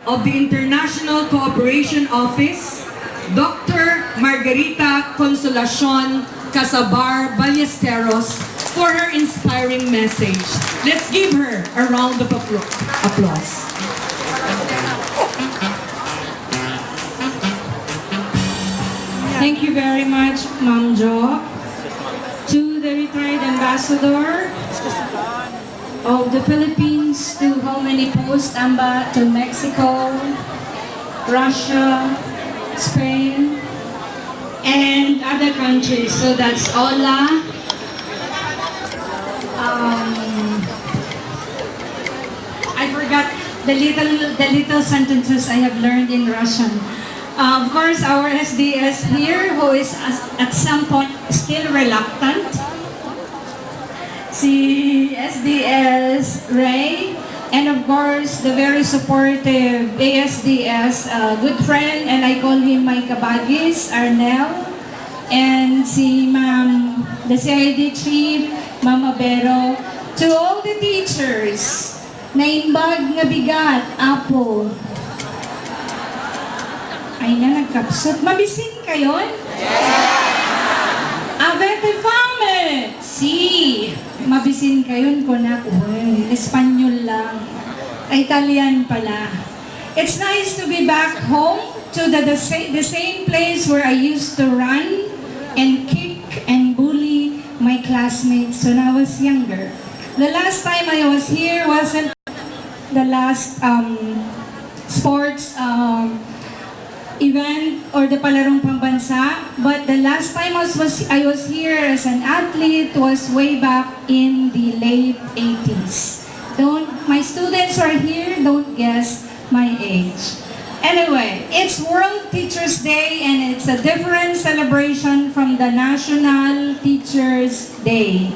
of the International Cooperation Office, Dr. Margarita Ballesteros, for her inspiring message. Let's give her a round of applause. Thank you very much, Ma'am Jo. To the retired ambassador of the Philippines, to how many posts, to Mexico, Russia, Spain, and other countries. So that's Ola. I forgot the little sentences I have learned in Russian. Of course, our SDS here, who is at some point still reluctant. Si SDS Ray, and of course, the very supportive ASDS good friend, and I call him my kabagis, Arnel, and si Ma'am, the CID Chief, Ma'am Abero, to all the teachers, naimbag nga bigat, Apo. Ay na, nagkapsot. Mabisin kayon? Avete fame! Si! Mabisin kayon ko na. Uy, Espanyol lang. Italian pala. It's nice to be back home to the same place where I used to run and kick and bully my classmates when I was younger. The last time I was here wasn't the last sports event or the palarong pambansa, but the last time I was here as an athlete was way back in the late 80s. My students are here, don't guess my age. Anyway, it's World Teachers Day and it's a different celebration from the National Teachers Day.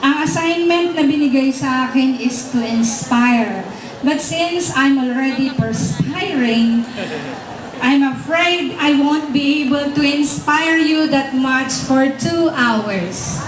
Ang assignment na binigay sa akin is to inspire. But since I'm already perspiring, I'm afraid I won't be able to inspire you that much for 2 hours.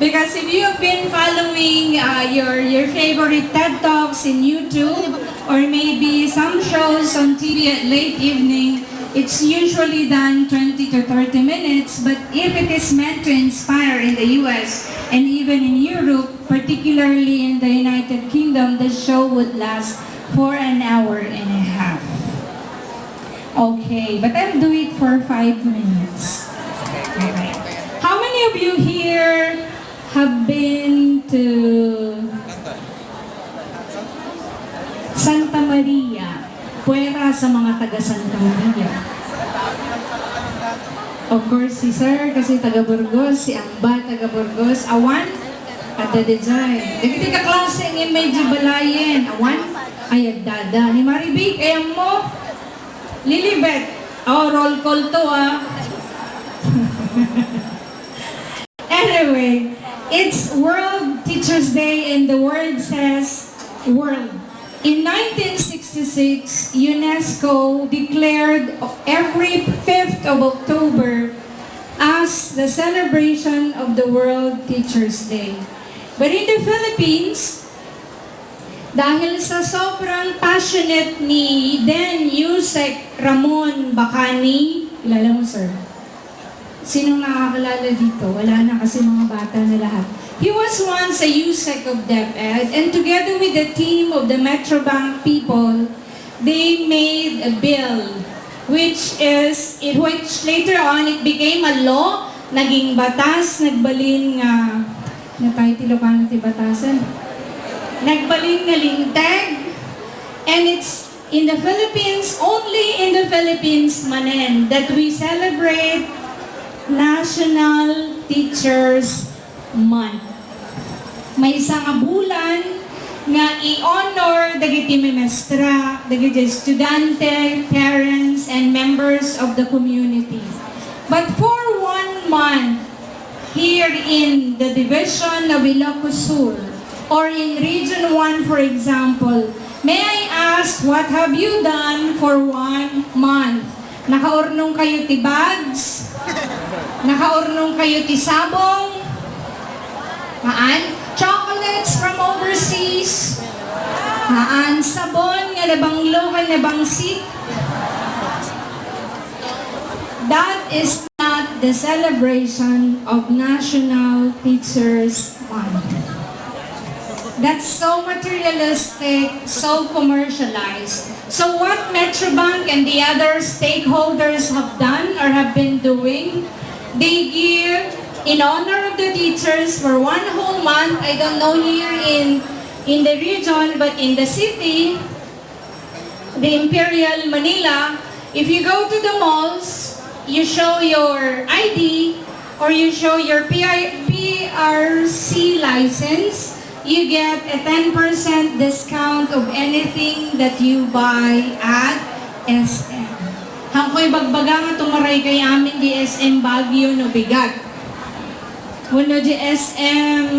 Because if you have been following your favorite TED Talks in YouTube, or maybe some shows on TV at late evening, it's usually done 20 to 30 minutes, but if it is meant to inspire in the US and even in Europe, particularly in the United Kingdom, the show would last for 1.5 hours. Okay, but I'll do it for 5 minutes. Alright. How many of you here have been to Santa Maria? Puwera sa mga taga Santa Maria. Of course, si Sir, kasi taga Burgos, si Amba, taga Burgos, Awan, at Dadejay. Dagiti ka klase ng medyo balayin, Awan, ay agdada. Ni Maribig, ayam mo, Lilibet, roll call to Anyway, it's World Teachers Day and the word says world. In 1966, UNESCO declared every 5th of October as the celebration of the World Teachers Day. But in the Philippines, dahil sa sobrang passionate ni then Yusek Ramon Bacani, kilala mo, sir? Sinong nakakalala dito? Wala na kasi mga bata na lahat. He was once a USEC of DepEd, and together with the team of the Metrobank people, they made a bill which later on it became a law, naging batas, nagbalin nga, tayo Ilocano ti batasan, nagbalin nga lintag, and it's in the Philippines, only in the Philippines manen, that we celebrate National Teachers Month. May isang bulan nga i-honor dagiti memestra, dagiti estudyante, parents, and members of the community. But for 1 month, here in the division of Ilocos Sur, or in Region 1, for example, may I ask, what have you done for 1 month? Nakaurnong kayo ti bags? Nakaurnong kayo ti sabong? Maan? Chocolates from overseas? Haan sabon nga nabanglo kay nabangsit. That is not the celebration of National Teachers Month. That's so materialistic, so commercialized. So what Metrobank and the other stakeholders have done or have been doing, they give in honor of the teachers for one whole month. I don't know here in the region, but in the city, the Imperial Manila, if you go to the malls, you show your ID or you show your PRC license, you get a 10% discount of anything that you buy at SM. Hangkoy bagbaga nga tumaray kay amin di SM Baguio no bigat. Uno di SM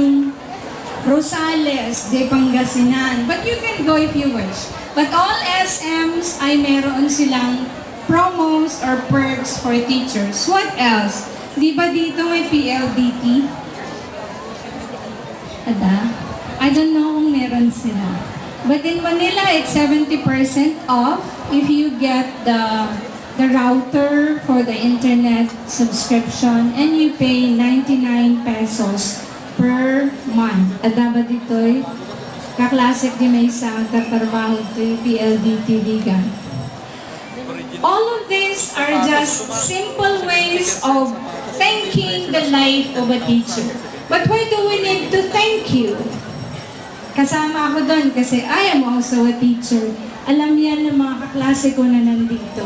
Rosales, di Pangasinan. But you can go if you wish. But all SMs ay meron silang promos or perks for teachers. What else? Di ba dito may PLDT? Ada? I don't know kung meron sila. But in Manila, it's 70% off if you get the router for the internet subscription and you pay 99 pesos per month. Ada ba dito'y? Kaklasik di may isang katrabaho ito'y PLDT vegan. All of these are just simple ways of thanking the life of a teacher. But why do we need to thank you? Kasama ako doon kasi I am also a teacher. Alam yan ng mga kaklase ko na nandito.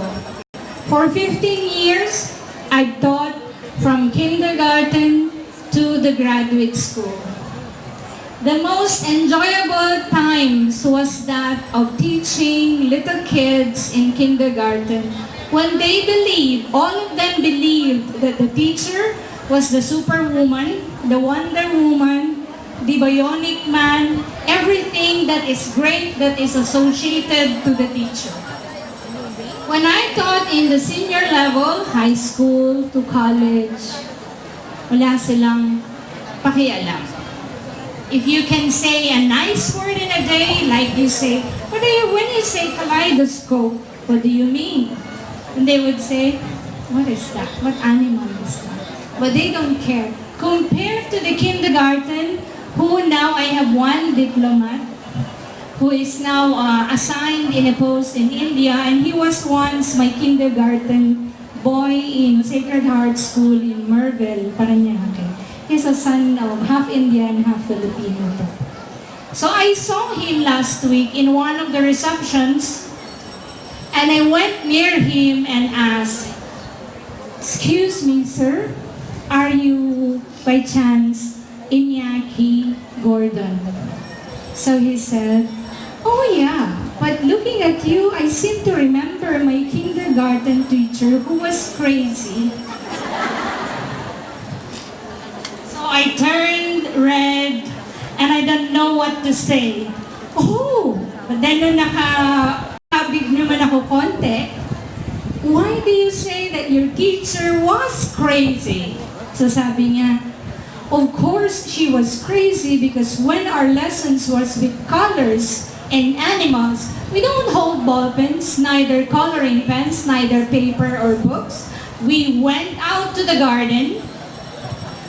For 15 years, I've taught from kindergarten to the graduate school. The most enjoyable times was that of teaching little kids in kindergarten when they believed, all of them believed that the teacher was the superwoman, the Wonder Woman, the Bionic Man, everything that is great that is associated to the teacher. When I taught in the senior level, high school to college, wala silang pakialam. If you can say a nice word in a day, like you say, when you say kaleidoscope, what do you mean? And they would say, what is that? What animal is that? But they don't care. Compared to the kindergarten, who now I have one diplomat, who is now assigned in a post in India, and he was once my kindergarten boy in Sacred Heart School in Merville, Paranaque. He's a son of half Indian, half Filipino. So I saw him last week in one of the receptions, and I went near him and asked, "Excuse me, sir, are you by chance Iñaki Gordon?" So he said, "Oh yeah, but looking at you, I seem to remember my kindergarten teacher who was crazy." So I turned red and I don't know what to say. Oh, but then nung nakabig naman ako konti, "Why do you say that your teacher was crazy?" So sabi niya, "Of course she was crazy because when our lessons was with colors and animals, we don't hold ball pens, neither coloring pens, neither paper or books. We went out to the garden.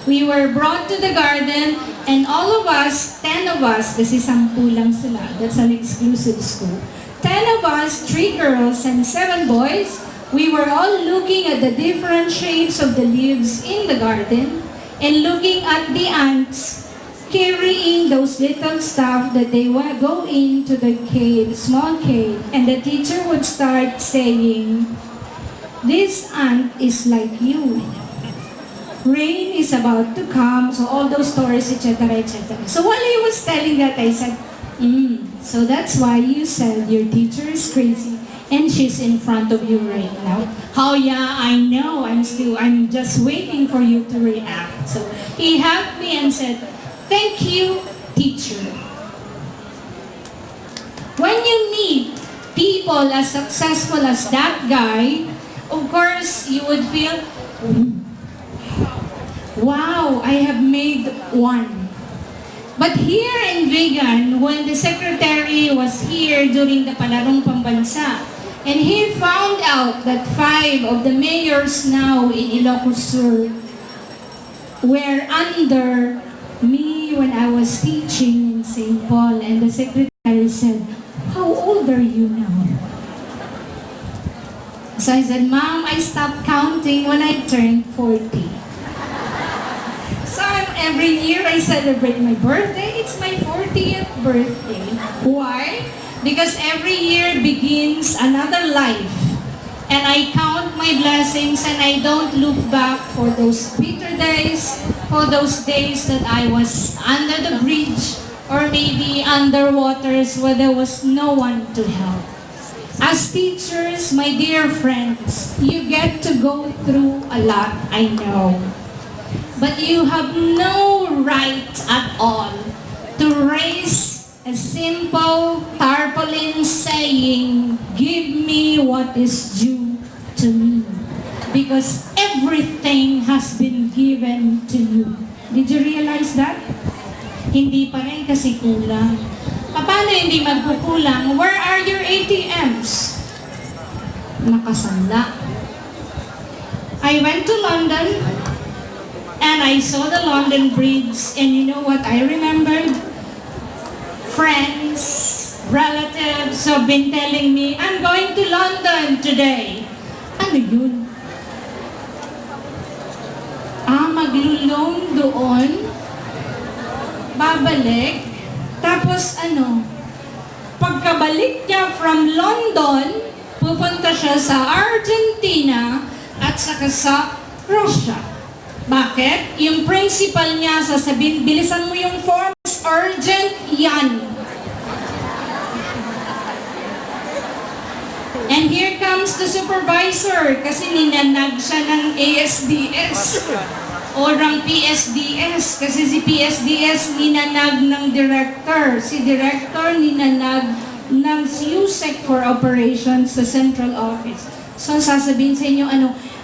We were brought to the garden and all of us, 10 of us, kasi 10 lang sila, that's an exclusive school. 10 of us, 3 girls and 7 boys, we were all looking at the different shades of the leaves in the garden and looking at the ants carrying those little stuff that they would go into the cave, small cave, and the teacher would start saying, 'This ant is like you. Rain is about to come," so all those stories, etc., etc. So while he was telling that, I said, "So that's why you said your teacher is crazy and she's in front of you right now." "Oh yeah, I know, I'm just waiting for you to react." So he helped me and said, "Thank you, teacher." When you meet people as successful as that guy, of course, you would feel, wow, I have made one. But here in Vigan, when the secretary was here during the Palarong Pambansa, and he found out that 5 of the mayors now in Ilocos Sur were under me when I was teaching in St. Paul, and the secretary said, "How old are you now?" So I said, "Ma'am, I stopped counting when I turned 40. So every year I celebrate my birthday. It's my 40th birthday. Why? Because every year begins another life. And I count my blessings and I don't look back for those bitter days, for those days that I was under the bridge or maybe under waters where there was no one to help. As teachers, my dear friends, you get to go through a lot, I know. But you have no right at all to raise a simple tarpaulin saying, "Give me what is due to me." Because everything has been given to you. Did you realize that? Hindi pa rin kasi kulang. Paano hindi magkukulang? Where are your ATMs? Nakasanla. I went to London and I saw the London Bridge, and you know what I remembered? Friends, relatives have been telling me, "I'm going to London today." Ano yun? Maglulong doon, babalik, tapos pagkabalik niya from London, pupunta siya sa Argentina at saka sa Russia. Bakit? Yung principal niya sasabihin, "Bilisan mo yung forms, urgent yan." And here comes the supervisor kasi ninanag siya ng ASDS o ng PSDS kasi si PSDS ninanag ng director. Si director ninanag ng CUSEC for operations sa Central Office. So sasabihin sa inyo,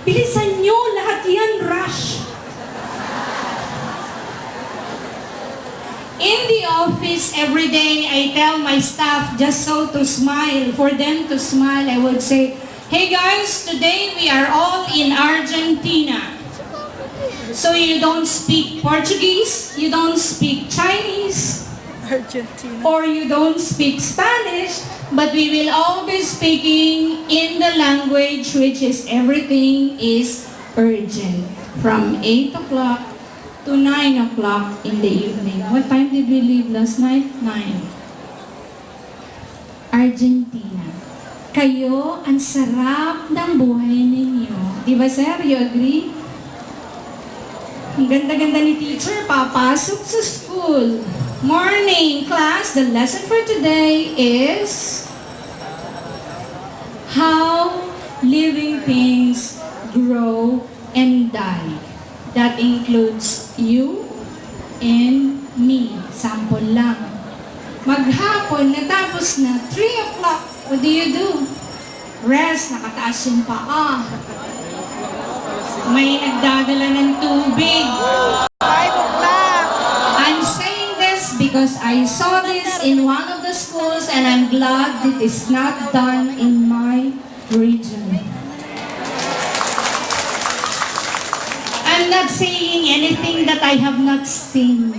"Bilisan nyo, lahat yan, rush." In the office, every day, I tell my staff just so to smile. For them to smile, I would say, "Hey guys, today we are all in Argentina. So you don't speak Portuguese, you don't speak Chinese, Argentina. or you don't speak Spanish, but we will all be speaking in the language which is everything is urgent. From 8 o'clock to 9 o'clock in the evening." What time did we leave last night? 9. Argentina. Kayo, ang sarap ng buhay ninyo. Di ba, sir? You agree? Ang ganda-ganda ni teacher, papasok sa school. Morning, class. The lesson for today is how living things grow and die. That includes you and me. Sample lang. Maghapon, natapos na, 3 o'clock. What do you do? Rest, nakataas yung paa. May nagdadala ng tubig. 5 o'clock. I'm saying this because I saw this in one of the schools and I'm glad it is not done in my region. I'm not saying anything that I have not seen.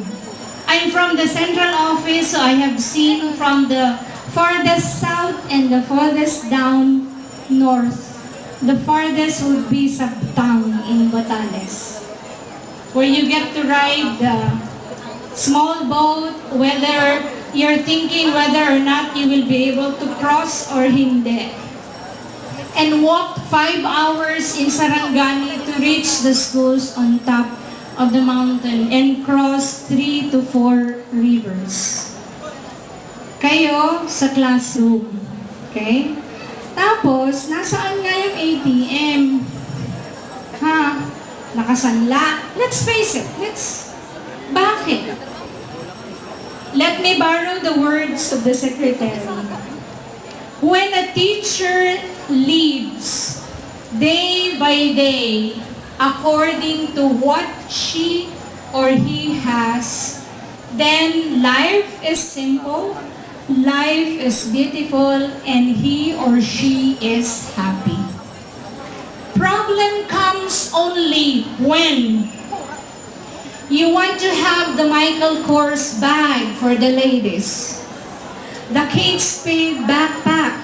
I'm from the Central Office, so I have seen from the farthest south and the farthest down north. The farthest would be Sabtang in Batanes, where you get to ride the small boat, whether you're thinking whether or not you will be able to cross or hindi. And walk 5 hours in Sarangani to reach the schools on top of the mountain and cross 3 to 4 rivers. Kayo sa classroom. Okay? Tapos, nasaan nga yung ATM? Nakasanla. Let's face it. Bakit? Let me borrow the words of the secretary. When a teacher leads day by day according to what she or he has, then life is simple, life is beautiful, and he or she is happy. Problem comes only when you want to have the Michael Kors bag for the ladies, the Kate Spade backpack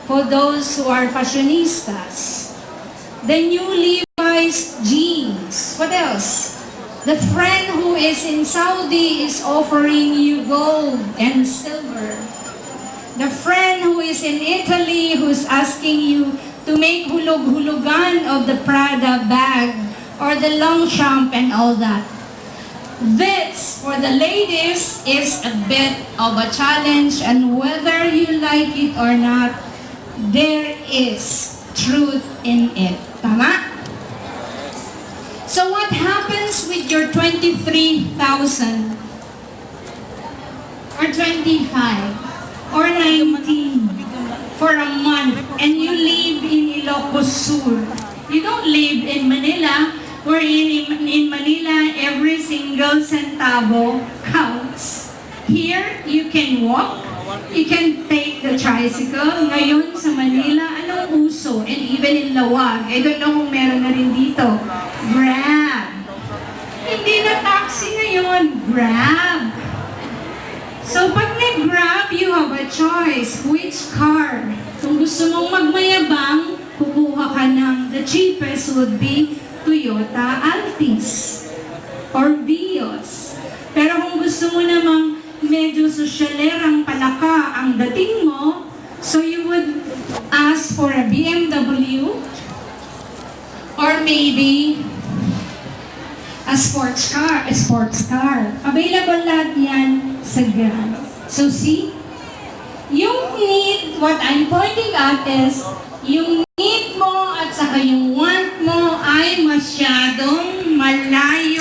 for those who are fashionistas, the new Levi's jeans. What else? The friend who is in Saudi is offering you gold and silver. The friend who is in Italy who's asking you to make hulog-hulugan of the Prada bag or the Longchamp and all that. This, for the ladies, is a bit of a challenge, and whether you like it or not, there is truth in it. Tama? So what happens with your 23,000 or 25 or 19 for a month and you live in Ilocos Sur? You don't live in Manila, where in Manila every single centavo counts. Here, you can walk, you can take the tricycle. Ngayon sa Manila, anong uso? And even in Lawag, I don't know kung meron na rin dito. Grab. Hindi na taxi ngayon, Grab. So pag nag-Grab, you have a choice. Which car? Kung gusto mong magmayabang, kukuha ka ng the cheapest would be Toyota Altis or Vios. Pero kung gusto mo namang medyo sosyalerang palaka ang dating mo, so you would ask for a BMW or maybe a sports car. Available lahat yan sa Grab. So see, yung need, what I'm pointing out is, yung need mo at saka yung want mo ay masyadong malayo